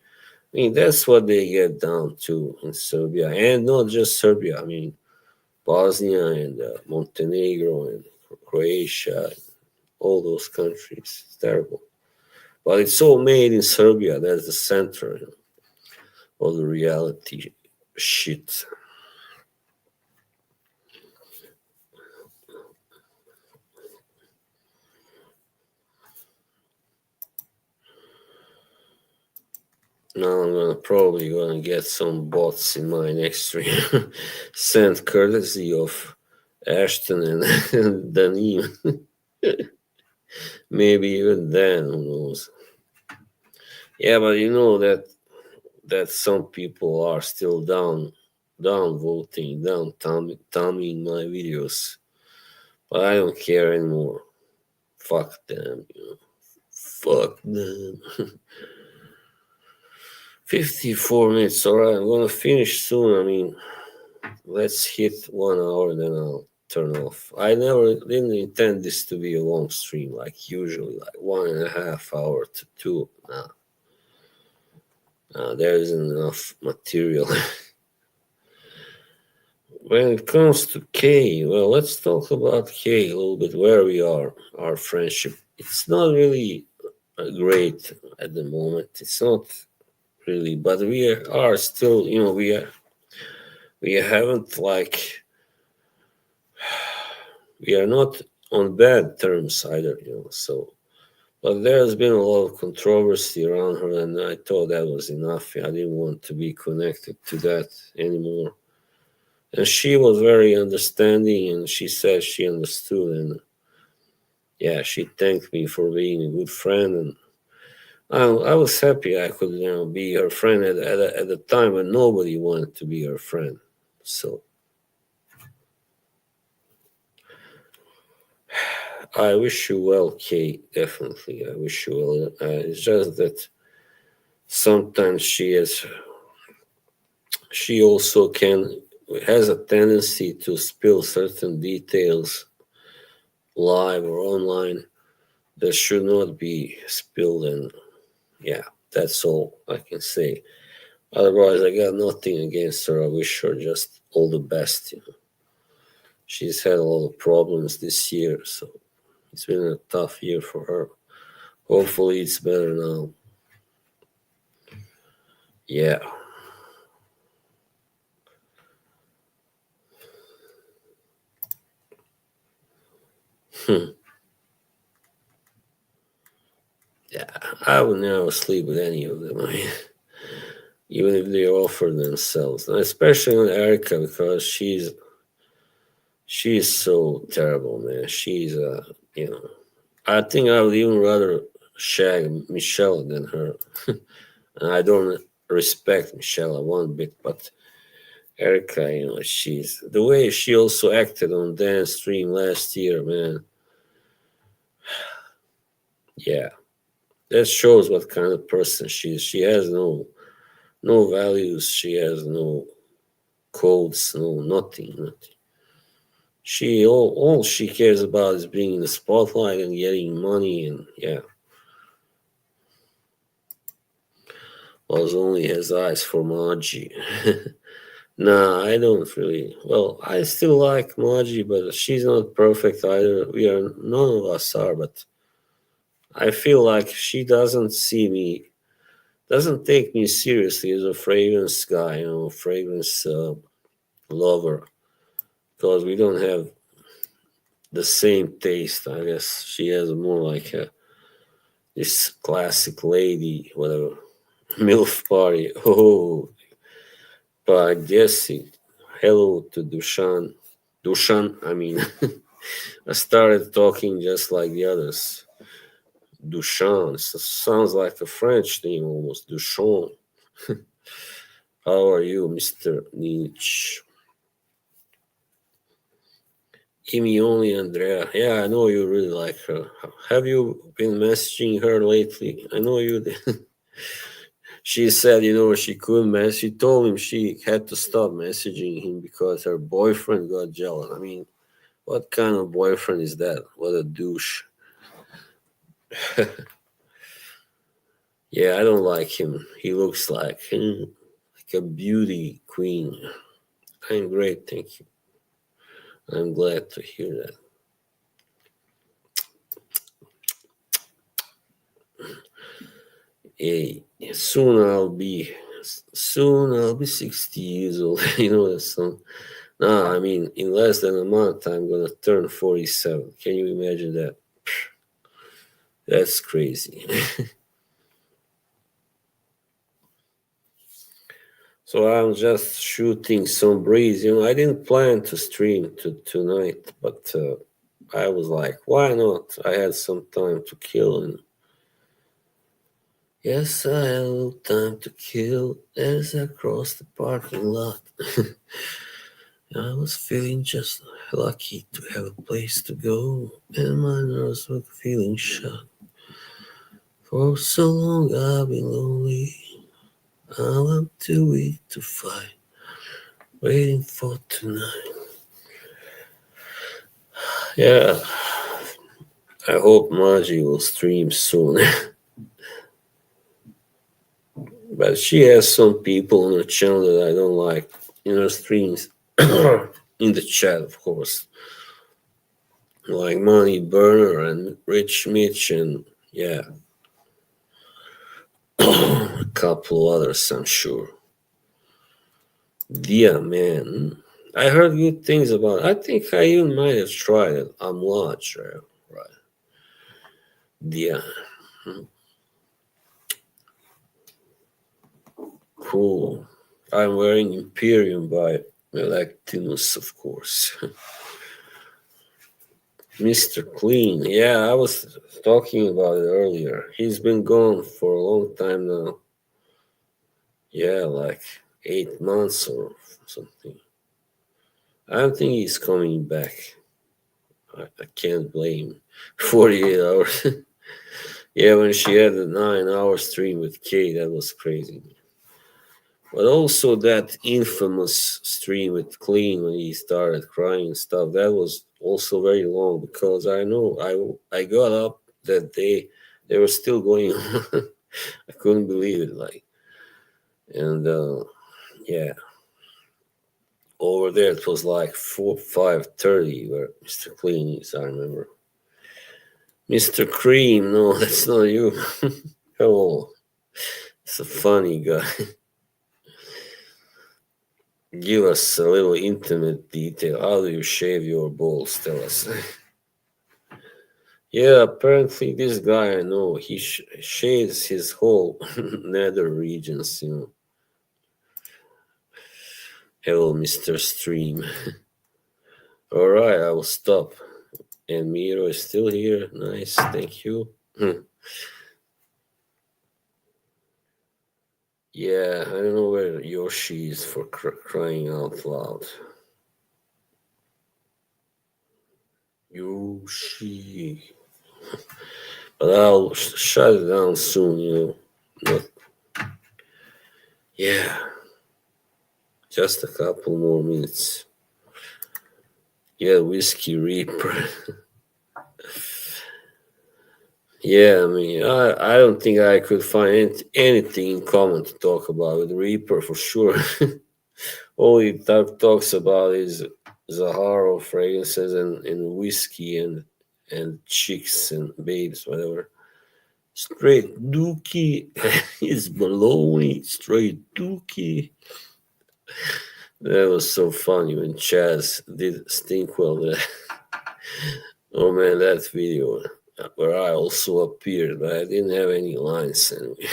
I mean, that's what they get down to in Serbia, and not just Serbia. I mean, Bosnia and Montenegro and Croatia, and all those countries. It's terrible, but it's all made in Serbia. That's the center of the reality shit. Now I'm probably gonna get some bots in my next stream, sent courtesy of Ashton and, and Danim. Maybe even then, who knows? Yeah, but you know that some people are still down voting, down thumbing my videos. But I don't care anymore. Fuck them, Fuck them. 54 minutes, alright, I'm gonna finish soon. I mean, let's hit 1 hour, then I'll turn off. I never didn't intend this to be a long stream, like usually, like 1.5 hours to two. There isn't enough material. When it comes to K, well, let's talk about K a little bit, where we are, our friendship. It's not really great at the moment. It's not really, but we are still, we haven't like, we are not on bad terms either, so. But there's been a lot of controversy around her, and I thought that was enough. I didn't want to be connected to that anymore. And she was very understanding, and she said she understood. And yeah, she thanked me for being a good friend. And I was happy I could, be her friend at a time when nobody wanted to be her friend. So I wish you well, Kate. Definitely, I wish you well. It's just that sometimes she also has a tendency to spill certain details live or online that should not be spilled, and yeah, that's all I can say. Otherwise, I got nothing against her. I wish her just all the best. She's had a lot of problems this year, so it's been a tough year for her. Hopefully it's better now. Yeah. Yeah, I would never sleep with any of them. I mean, even if they offer themselves, and especially on Erica because she's so terrible, man. She's I think I would even rather shag Michelle than her. And I don't respect Michelle one bit, but Erica, she's the way she also acted on dance stream last year, man. Yeah, that shows what kind of person she is. She has no values. She has no codes, no nothing. All she cares about is being in the spotlight and getting money, and yeah, was only has eyes for Margie. Nah, I don't really. Well, I still like Margie, but she's not perfect either. None of us are, but I feel like she doesn't take me seriously as a fragrance guy, fragrance lover, because we don't have the same taste. I guess she has more like this classic lady, whatever, MILF party. Oh, but I guess hello to Dushan. Dushan, I mean, I started talking just like the others. Dushan sounds like a French name almost. Duchamp. How are you, Mr. Nietzsche? Gimme only Andrea. Yeah, I know you really like her. Have you been messaging her lately? I know you did. She said, she couldn't mess. She told him she had to stop messaging him because her boyfriend got jealous. I mean, what kind of boyfriend is that? What a douche. Yeah, I don't like him. He looks like a beauty queen. I'm great, thank you. I'm glad to hear that. Hey, soon I'll be 60 years old. That song. No, I mean in less than a month I'm gonna turn 47. Can you imagine that? That's crazy. So I'm just shooting some breeze. I didn't plan to stream tonight, but I was like, why not? I had some time to kill, and yes, I had a little time to kill as I crossed the parking lot. I was feeling just lucky to have a place to go, and my nerves were feeling shot. For so long I've been lonely, now I'm too weak to fight, waiting for tonight. Yeah, I hope Margie will stream soon. But she has some people on her channel that I don't like in her streams. In the chat, of course. Like Money Burner and Rich Mitch, and yeah, a couple others, I'm sure. Yeah, man. I heard good things about it. I think I even might have tried it. I'm large, right? Yeah. Cool. I'm wearing Imperium by Electinus, of course. Mr. Clean. Yeah, I was talking about it earlier. He's been gone for a long time now. Yeah, like 8 months or something. I don't think he's coming back. I can't blame 48 hours. Yeah, when she had a 9 hour stream with Kay, that was crazy. But also that infamous stream with Clean when he started crying and stuff, that was also very long because I know I got up that day, they were still going on. I couldn't believe it, and yeah, over there it was like 5:30 where Mr. Clean is. I remember. Mr. Cream, no, that's not you. Oh, it's a funny guy. Give us a little intimate detail. How do you shave your balls? Tell us. Yeah, apparently this guy I know, he shaves his whole nether regions. Hello, Mr. Stream. All right, I will stop. And Miro is still here. Nice, thank you. Yeah, I don't know where Yoshi is for crying out loud. Yoshi. But I'll shut it down soon. But yeah, just a couple more minutes. Yeah, Whiskey Reaper. Yeah, I mean, I don't think I could find anything in common to talk about with Reaper for sure. All he talks about is Zahara fragrances and whiskey and chicks and babes, whatever. Straight dookie is baloney. Straight dookie. That was so funny when Chaz did Stinkwell. Oh man, that video where I also appeared, but I didn't have any lines anyway.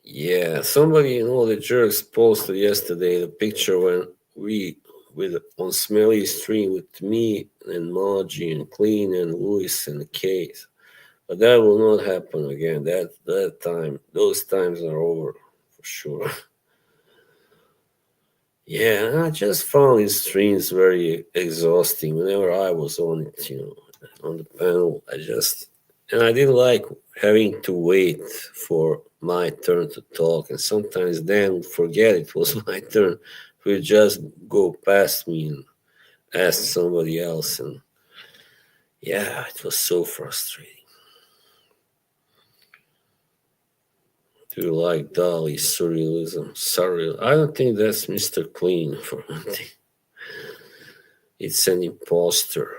Yeah, somebody in all the jerks posted yesterday the picture when we with on Smelly Stream with me and Margie and Clean and Louis and Kate. But that will not happen again. That time, those times are over for sure. Yeah, I just found these streams very exhausting. Whenever I was on it, on the panel, and I didn't like having to wait for my turn to talk. And sometimes Dan would forget it was my turn. He would just go past me and ask somebody else. And yeah, it was so frustrating. Do you like Dali surrealism? Surreal. I don't think that's Mr. Clean for one thing. It's an imposter.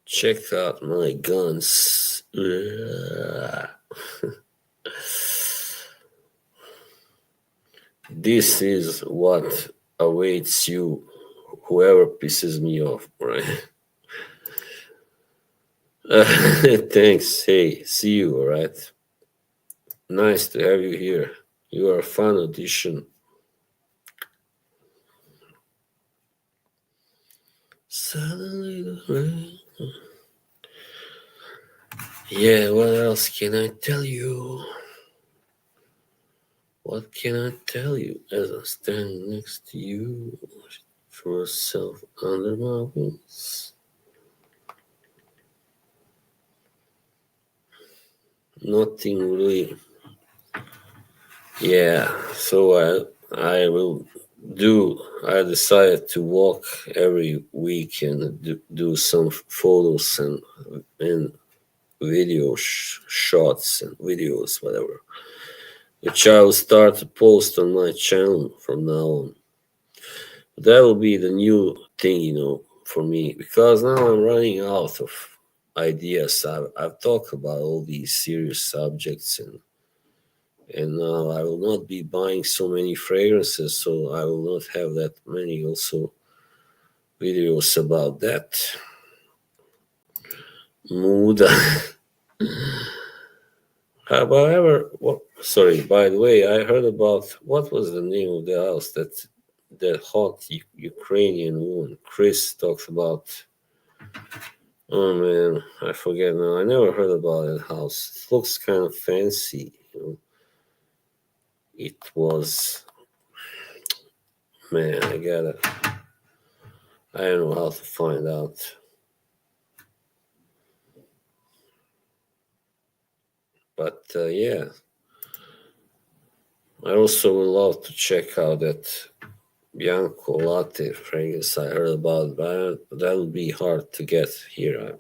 Check out my guns. This is what awaits you, whoever pisses me off, right? Thanks. Hey, see you, all right? Nice to have you here. You are a fun audition. Suddenly the rain. Yeah, what else can I tell you? What can I tell you as I'm standing next to you? For yourself under my wings. Nothing really. Yeah, so I will do. I decided to walk every week and do some photos and video shots and videos, whatever, which I will start to post on my channel from now on. That will be the new thing, for me, because now I'm running out of ideas. I've talked about all these serious subjects, and now I will not be buying so many fragrances, so I will not have that many also videos about that. Mood. However, sorry, by the way, I heard about what was the name of the house that hot Ukrainian woman Chris talks about. Oh man, I forget now. I never heard about that house. It looks kind of fancy. It was, man. I don't know how to find out. But yeah, I also would love to check out that Bianco latte fragrance I heard about, but that would be hard to get here.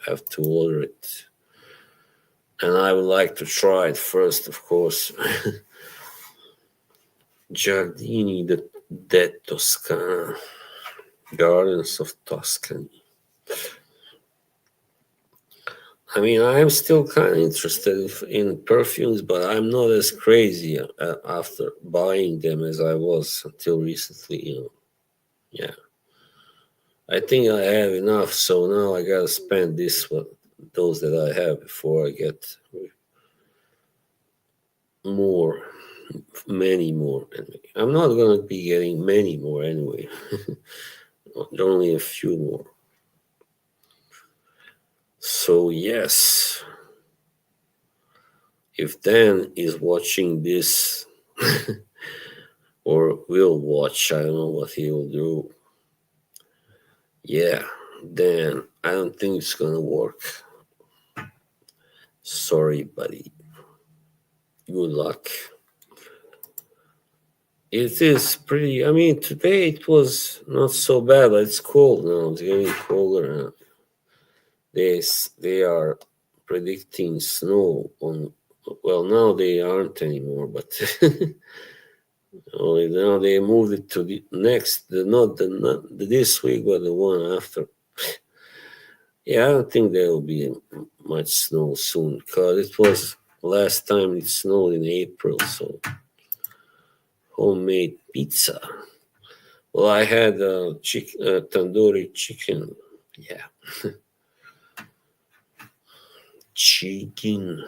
I have to order it. And I would like to try it first, of course. Giardini de Toscana, Gardens of Tuscany. I mean, I am still kind of interested in perfumes, but I'm not as crazy after buying them as I was until recently. Yeah, I think I have enough, so now I gotta spend those that I have before I get more, many more. I'm not gonna be getting many more anyway. Only a few more. So yes, if Dan is watching this or will watch, I don't know what he will do. Yeah, Dan, I don't think it's gonna work. Sorry, buddy. Good luck. It is pretty. I mean, today it was not so bad, but it's cold now. It's getting colder. They are predicting snow on. Well, now they aren't anymore, but only now they moved it to the next, not this week, but the one after. Yeah, I don't think there will be much snow soon because it was last time it snowed in April. So homemade pizza. Well, I had tandoori chicken. Yeah, chicken.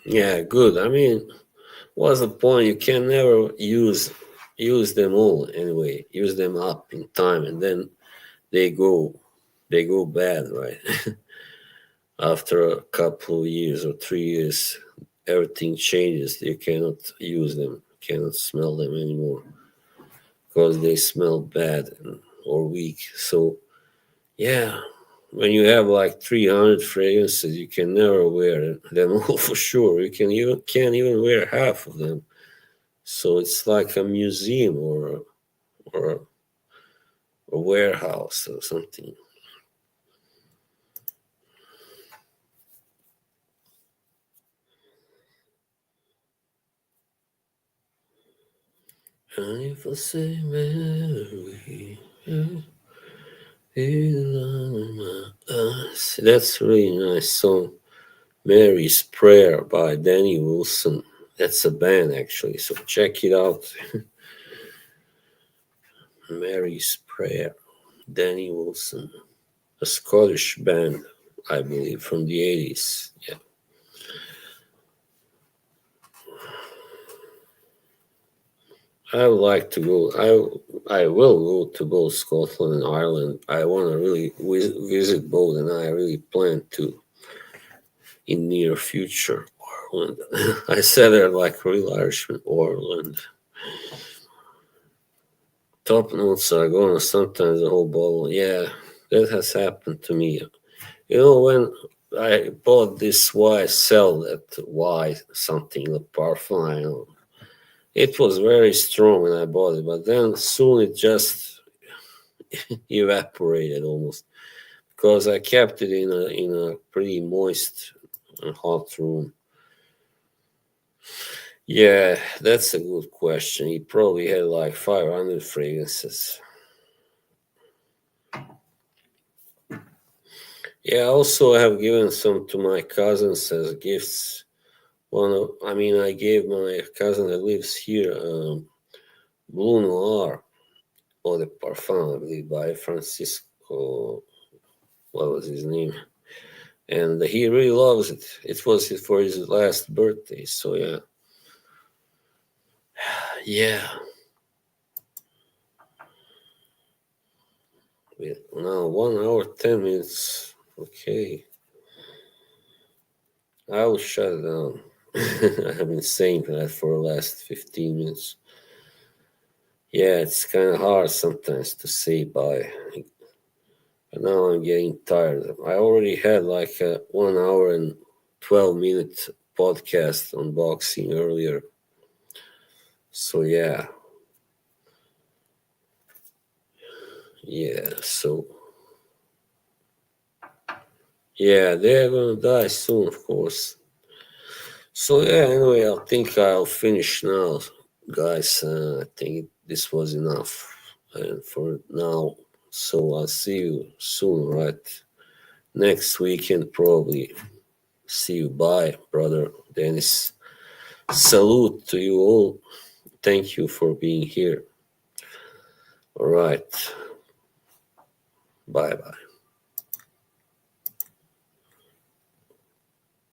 Yeah, good. I mean, what's the point? You can never use them all anyway. Use them up in time, and then they go they go bad, right? After a couple of years or 3 years, everything changes. You cannot use them, cannot smell them anymore because they smell bad or weak. So yeah, when you have like 300 fragrances, you can never wear them all for sure. You can't even wear half of them. So it's like a museum or a warehouse or something. And if I say Mary, that's a really nice song. Mary's Prayer by Danny Wilson. That's a band actually, so check it out. Mary's Prayer, Danny Wilson, a Scottish band, I believe, from the 80s. Yeah. I would like to go. I will go to both Scotland and Ireland. I want to really visit both, and I really plan to in near future. Ireland. I said it like real Irishman. Ireland. Top notes are gone. Sometimes the whole bottle. Yeah, that has happened to me. You know when I bought this YSL, that Y something, the parfum. I know. It was very strong when I bought it, but then soon it just evaporated almost because I kept it in a pretty moist and hot room. Yeah, that's a good question. He probably had like 500 fragrances. Yeah, also I have given some to my cousins as gifts. I gave my cousin that lives here Blue Noir, or the Parfum, I believe, by Francisco. What was his name? And he really loves it. It was for his last birthday, so yeah, yeah. Now 1 hour 10 minutes. Okay, I will shut it down. I have been saying that for the last 15 minutes. Yeah, it's kind of hard sometimes to say bye. But now I'm getting tired. I already had like a 1 hour and 12 minute podcast on boxing earlier. So yeah. So yeah, they're gonna die soon, of course. So yeah, anyway, I think I'll finish now, guys. I think this was enough for now. So I'll see you soon, right? Next weekend, probably. See you. Bye, brother Dennis. Salute to you all. Thank you for being here. All right. Bye bye.